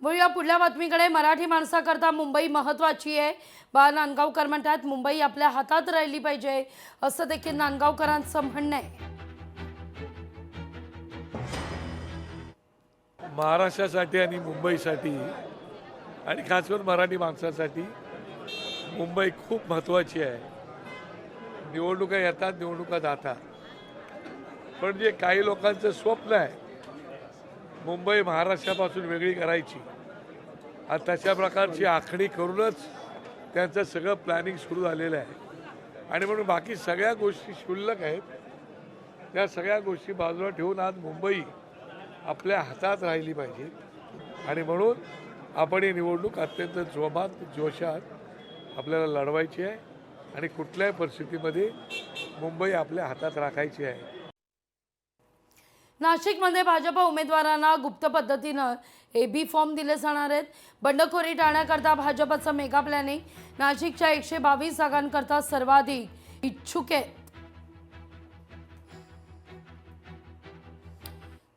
वळूया पुढल्या बातमीकडे। मराठी माणसाकरता मुंबई महत्त्वाची आहे। बा नांदगावकर म्हणतात मुंबई आपल्या हातात राहिली पाहिजे, असं देखील नांदगावकरांचं म्हणणं आहे। महाराष्ट्रासाठी आणि मुंबईसाठी आणि खास करून मराठी माणसासाठी मुंबई खूप महत्त्वाची आहे। निवडणुका येतात, निवडणुका जातात, पण जे काही लोकांचं स्वप्न आहे मुंबई महाराष्ट्रापासून वेगळी करायची, आणि तशा प्रकारची आखणी करूनच त्यांचं सगळं प्लॅनिंग सुरू झालेलं आहे। आणि म्हणून बाकी सगळ्या गोष्टी क्षुल्लक आहेत, त्या सगळ्या गोष्टी बाजूला ठेवून आज मुंबई आपल्या हातात राहिली पाहिजे। आणि म्हणून आपण ही निवडणूक अत्यंत जोमात जोशात आपल्याला लढवायची आहे आणि कुठल्याही परिस्थितीमध्ये मुंबई आपल्या हातात राखायची आहे। नाशिकमध्ये भाजप उमेदवारांना गुप्त पद्धतीनं एबी फॉर्म दिले जाणार आहेत। बंडखोरी टाळण्याकरता भाजपचं मेगा प्लॅनिंग। नाशिकच्या 122 जागांकरता सर्वाधिक इच्छुक आहेत।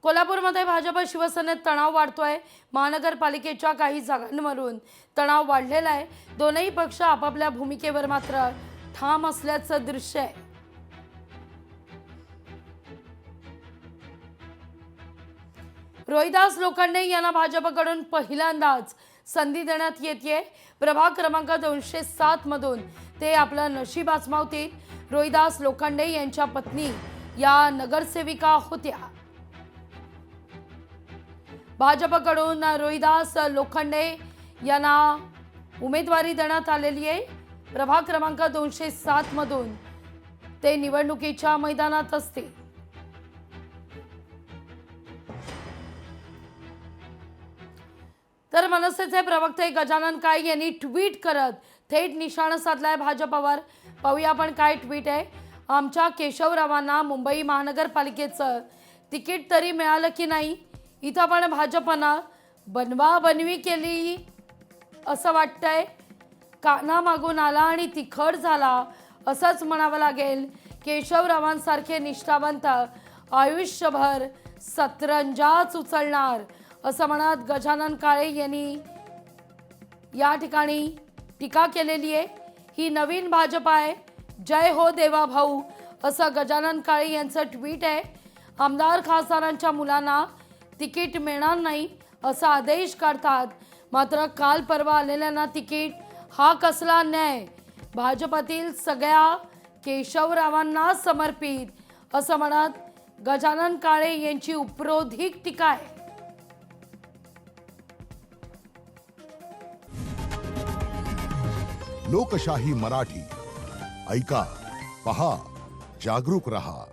कोल्हापूरमध्ये भाजप शिवसेनेत तणाव वाढतोय। महानगरपालिकेच्या काही जागांवरून तणाव वाढलेला आहे। दोनही पक्ष आपापल्या भूमिकेवर मात्र ठाम असल्याचं दृश्य आहे। रोहिदास लोखंडे यांना भाजपकडून पहिल्यांदाच संधी देण्यात येते। प्रभाग क्रमांक 207 मधून ते आपलं नशीब आजमावतील। रोहिदास लोखंडे यांच्या पत्नी या नगरसेविका होत्या। भाजपकडून रोहिदास लोखंडे यांना उमेदवारी देण्यात आलेली आहे। प्रभाग क्रमांक 207 मधून ते निवडणुकीच्या मैदानात असतील। तर मनसेचे प्रवक्ते गजानन काळे यांनी ट्विट करत थेट निशाणा साधलाय भाजपवर। पाहूया आपण काय ट्विट आहे। आमच्या केशवरावांना मुंबई महानगरपालिकेचं तिकीट तरी मिळालं की नाही? इथं पण भाजपनं बनवाबनवी केली असं वाटतंय। काना मागून आला आणि तिखट झाला असंच म्हणावं लागेल। केशवरावांसारखे निष्ठावंत आयुष्यभर सतरंजाच उचलणार असं म्हणत गजानन काळे यांनी या ठिकाणी टीका केलेली आहे। ही नवीन भाजप आहे, जय हो देवा भाऊ असं गजानन काळे यांचं ट्विट आहे। आमदार खासदारांच्या मुलांना तिकीट मिळणार नाही असा आदेश काढतात, मात्र काल परवा आलेल्यांना तिकीट, हा कसला न्याय? भाजपातील सगळ्या केशवरावांना समर्पित असं म्हणत गजानन काळे यांची उपरोधिक टीका आहे। लोकशाही मराठी ऐका, पहा, जागरूक रहा।